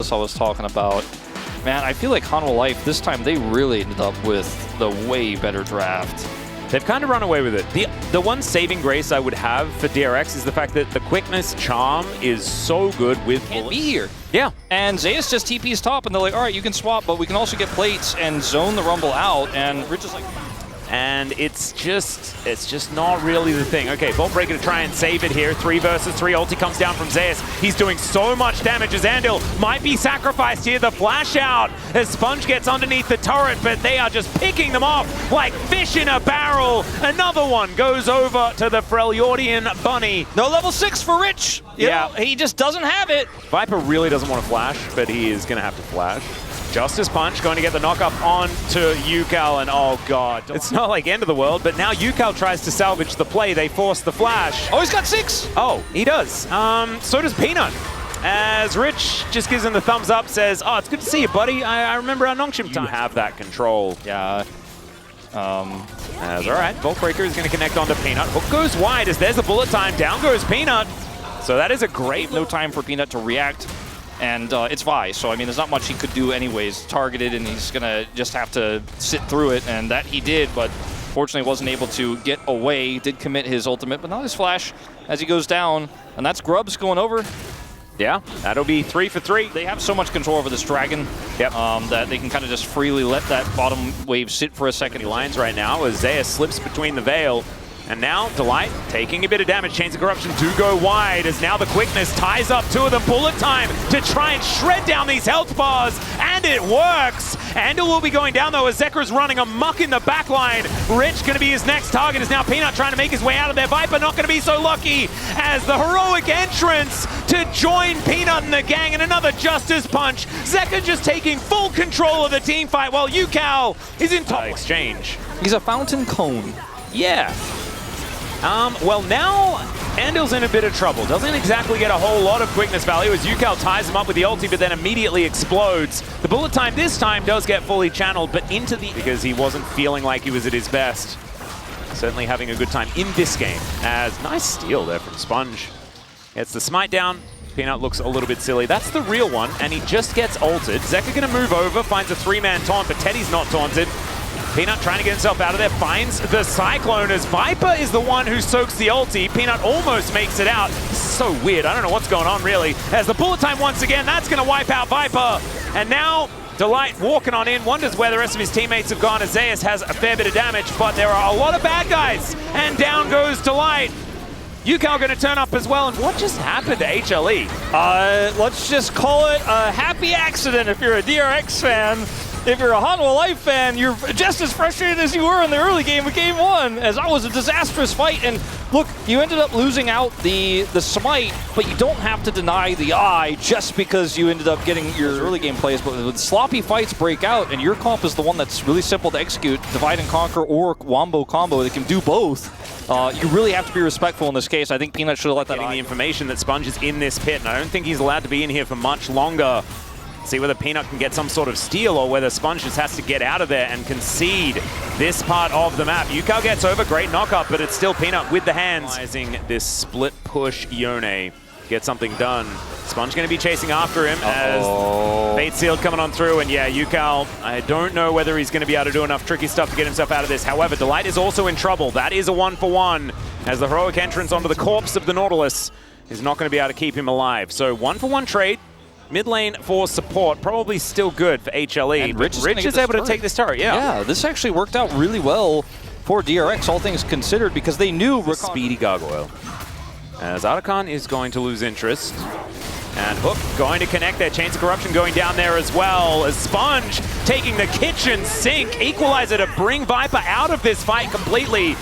I was talking about. Man, I feel like Hanwha Life, this time they really ended up with the way better draft. They've kind of run away with it. The one saving grace I would have for DRX is the fact that the quickness charm is so good with Can't be here. Yeah. And Zeus just TP's top, and they're like, all right, you can swap, but we can also get plates and zone the Rumble out. And Rich is like... And it's just not really the thing. Okay, Bolt Breaker to try and save it here. 3 versus 3. Ulti comes down from Zeus. He's doing so much damage as Andil might be sacrificed here. The flash out as Sponge gets underneath the turret, but they are just picking them off like fish in a barrel. Another one goes over to the Freljordian Bunny. No level 6 for Rich. You know, he just doesn't have it. Viper really doesn't want to flash, but he is going to have to flash. Justice Punch going to get the knock-up on to Yukal, and oh god. It's not like end of the world, but now Yukal tries to salvage the play. They force the flash. Oh, he's got 6! Oh, he does. So does Peanut. As Rich just gives him the thumbs up, says, oh, it's good to see you, buddy. I remember our Nongshim time. You have that control. Yeah. As all right, Bolt Breaker is going to connect onto Peanut. Hook goes wide as there's the bullet time. Down goes Peanut. So that is a great... No time for Peanut to react. And it's Vi, so I mean, there's not much he could do anyways. Targeted, and he's gonna just have to sit through it, and that he did, but fortunately wasn't able to get away. Did commit his ultimate, but not his flash as he goes down, and that's Grubs going over. Yeah, that'll be 3 for 3. They have so much control over this dragon that they can kind of just freely let that bottom wave sit for a second. He lines right now as Zeus slips between the veil. And now, Delight taking a bit of damage. Chains of Corruption do go wide as now the quickness ties up 2 of them. Bullet time to try and shred down these health bars, and it works! Andil will be going down though as Zekra's running amok in the backline. Rich gonna be his next target as now Peanut trying to make his way out of there. Viper not gonna be so lucky as the heroic entrance to join Peanut and the gang, and another Justice Punch. Zekra just taking full control of the team fight while Yukal is in top exchange. He's a fountain cone. Yeah. Well, now Andil's in a bit of trouble. Doesn't exactly get a whole lot of quickness value as Yukal ties him up with the ulti, but then immediately explodes. The bullet time this time does get fully channeled, but into the... because he wasn't feeling like he was at his best. Certainly having a good time in this game. As nice steal there from Sponge. Gets the smite down. Peanut looks a little bit silly. That's the real one, and he just gets ulted. Zekka gonna move over, finds a 3-man taunt, but Teddy's not taunted. Peanut trying to get himself out of there, finds the Cyclone as Viper is the one who soaks the ulti. Peanut almost makes it out. This is so weird. I don't know what's going on, really. As the bullet time once again, that's going to wipe out Viper. And now, Delight walking on in, wonders where the rest of his teammates have gone. Zeus has a fair bit of damage, but there are a lot of bad guys. And down goes Delight. Yukal going to turn up as well, and what just happened to HLE? Let's just call it a happy accident if you're a DRX fan. If you're a Hanwha Life fan, you're just as frustrated as you were in the early game of Game 1, as that was a disastrous fight. And look, you ended up losing out the smite, but you don't have to deny the eye just because you ended up getting your early game plays. But when sloppy fights break out, and your comp is the one that's really simple to execute, divide and conquer or wombo combo that can do both, you really have to be respectful in this case. I think Peanut should have let that Getting the information that Sponge is in this pit, and I don't think he's allowed to be in here for much longer. See whether Peanut can get some sort of steal or whether Sponge just has to get out of there and concede this part of the map. Yukal gets over, great knock-up, but it's still Peanut with the hands. This split push Yone. Get something done. Sponge going to be chasing after him as Fate Sealed coming on through, and yeah, Yukal, I don't know whether he's going to be able to do enough tricky stuff to get himself out of this. However, Delight is also in trouble. That is a 1-for-1 as the heroic entrance onto the corpse of the Nautilus is not going to be able to keep him alive. So 1-for-1 trade. Mid lane for support, probably still good for HLE. And Rich is able to take this turret, Yeah, this actually worked out really well for DRX, all things considered, because they knew... Speedy gargoyle. As Artikan is going to lose interest. And Hook going to connect there. Chains of Corruption going down there as well. As Sponge taking the kitchen sink. Equalizer to bring Viper out of this fight completely.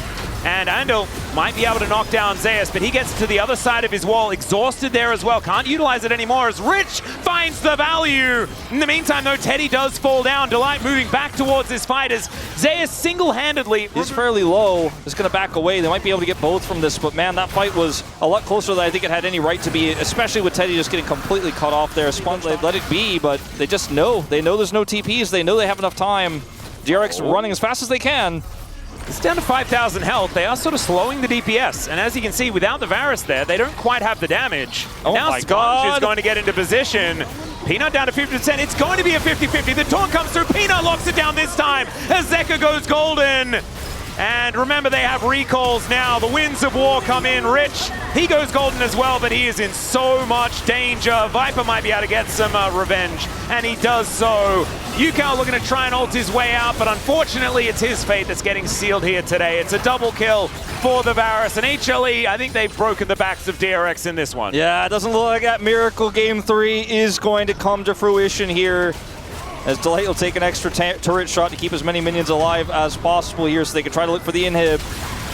And Andil might be able to knock down Zeus, but he gets to the other side of his wall, exhausted there as well. Can't utilize it anymore as Rich finds the value. In the meantime, though, Teddy does fall down. Delight moving back towards this fight as Zeus single-handedly... He's fairly low. He's going to back away. They might be able to get both from this, but man, that fight was a lot closer than I think it had any right to be, especially with Teddy just getting completely cut off there. Sponge, they let it be, but they just know. They know there's no TPs. They know they have enough time. DRX running as fast as they can. It's down to 5,000 health. They are sort of slowing the DPS. And as you can see, without the Varus there, they don't quite have the damage. Oh now my Sponge God. is going to get into position. Peanut down to 50%. It's going to be a 50-50. The taunt comes through. Peanut locks it down this time as Zeka goes golden. And remember, they have recalls now. The Winds of War come in. Rich, he goes golden as well, but he is in so much danger. Viper might be able to get some revenge, and he does so. Yukao looking to try and ult his way out, but unfortunately, it's his fate that's getting sealed here today. It's a double kill for the Varus, and HLE, I think they've broken the backs of DRX in this one. Yeah, it doesn't look like that Miracle Game 3 is going to come to fruition here, as Delight will take an extra turret shot to keep as many minions alive as possible here so they can try to look for the inhib.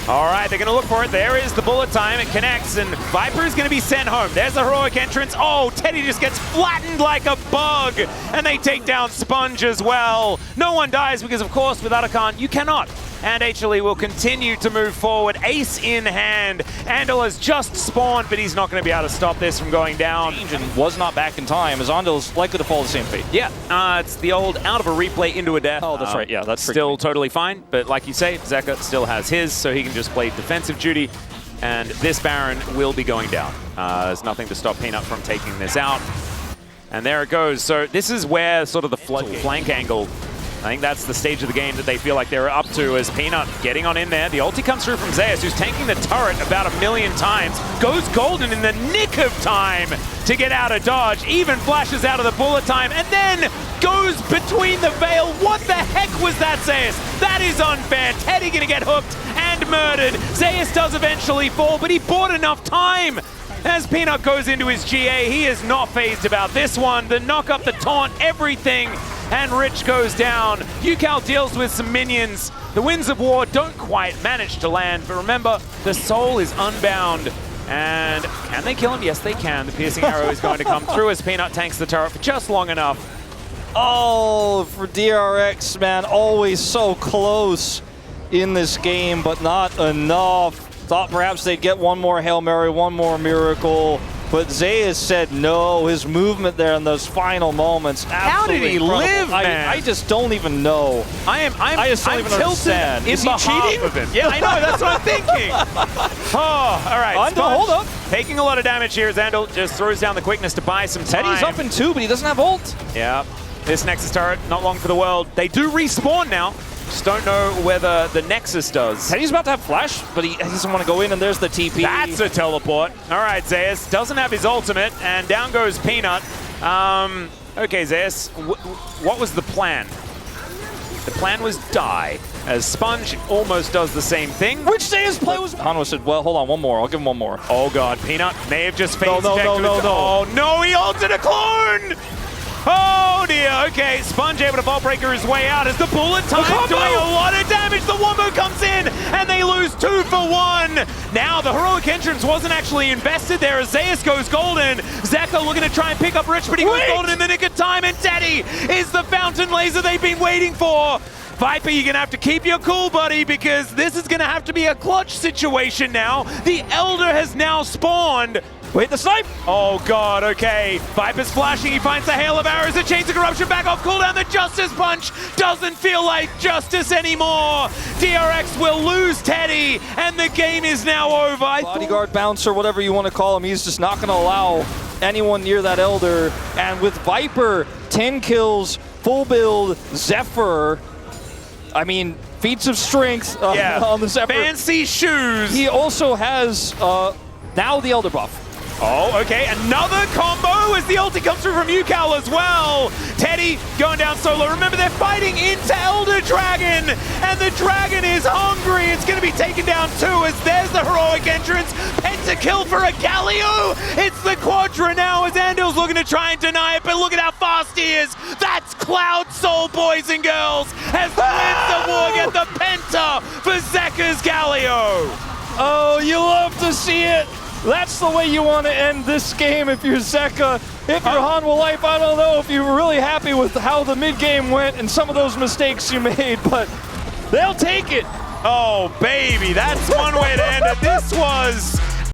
All right, they're going to look for it. There is the bullet time. It connects, and Viper is going to be sent home. There's the heroic entrance. Oh, Teddy just gets flattened like a bug, and they take down Sponge as well. No one dies because, of course, with Atakan, you cannot. And HLE will continue to move forward, ace in hand. Andal has just spawned, but he's not going to be able to stop this from going down. And was not back in time, as Andal's likely to follow the same fate. Yeah, it's the old out of a replay into a death. Oh, that's right. Yeah, that's still totally fine. But like you say, Zeka still has his, so he can just play defensive duty. And this Baron will be going down. There's nothing to stop Peanut from taking this out. And there it goes. So this is where sort of the flank angle, I think that's the stage of the game that they feel like they're up to, as Peanut getting on in there. The ulti comes through from Zeus, who's tanking the turret about 1,000,000 times. Goes golden in the nick of time to get out of dodge. Even flashes out of the bullet time and then goes between the veil. What the heck was that, Zeus? That is unfair. Teddy gonna get hooked and murdered. Zeus does eventually fall, but he bought enough time. As Peanut goes into his GA, he is not fazed about this one. The knock up, the taunt, everything, and Rich goes down. Yukao deals with some minions. The Winds of War don't quite manage to land, but remember, the soul is unbound. And can they kill him? Yes, they can. The piercing arrow is going to come through as Peanut tanks the turret for just long enough. Oh, for DRX, man, always so close in this game, but not enough. Thought perhaps they'd get one more Hail Mary, one more Miracle, but Zeus said no. His movement there in those final moments, how did he live, man? I just don't even know. I just don't even understand. Is he cheating? Yeah, I know, that's what I'm thinking. Oh, all right. Hold up. Taking a lot of damage here as Andal just throws down the quickness to buy some time. Teddy's up in 2, but he doesn't have ult. Yeah, this Nexus turret, not long for the world. They do respawn now. Just don't know whether the Nexus does. Teddy's about to have flash, but he doesn't want to go in, and there's the TP. That's a teleport. All right, Zeus doesn't have his ultimate, and down goes Peanut. Okay, Zeus, what was the plan? The plan was die, as Sponge almost does the same thing. Which Zeus play was... Hanwha said, well, hold on, one more. I'll give him one more. Oh, God, Peanut may have just phased No. Oh, no, he ulted a clone! Oh dear, okay, Sponge able to Vault Breaker his way out as the bullet time doing a lot of damage. The Wombo comes in and they lose 2 for 1. Now the heroic entrance wasn't actually invested there as Zeus goes golden. Zeka looking to try and pick up Rich, but he goes golden in the nick of time, and Teddy is the fountain laser they've been waiting for. Viper, you're gonna have to keep your cool, buddy, because this is gonna have to be a clutch situation now. The Elder has now spawned. Wait, the snipe! Oh, God, okay. Viper's flashing. He finds the hail of arrows. The Chains of Corruption back off cooldown. The Justice Punch doesn't feel like justice anymore. DRX will lose Teddy, and the game is now over. Bodyguard, bouncer, whatever you want to call him, he's just not going to allow anyone near that Elder. And with Viper, 10 kills, full build, Zephyr, I mean, feats of strength on the Zephyr. Fancy shoes. He also has now the Elder buff. Oh, okay, another combo as the ulti comes through from Yukao as well. Teddy going down solo. Remember, they're fighting into Elder Dragon, and the Dragon is hungry. It's going to be taken down too, as there's the heroic entrance. Pentakill for a Galio. It's the Quadra now, as Andal's looking to try and deny it, but look at how fast he is. That's Cloud Soul, boys and girls, as the Winds of War get the Penta for Zeka's Galio. Oh, you love to see it. That's the way you want to end this game if you're Zeka. If you're Hanwha Life, I don't know if you were really happy with how the mid-game went and some of those mistakes you made, but they'll take it. Oh, baby, that's one way to end it. This was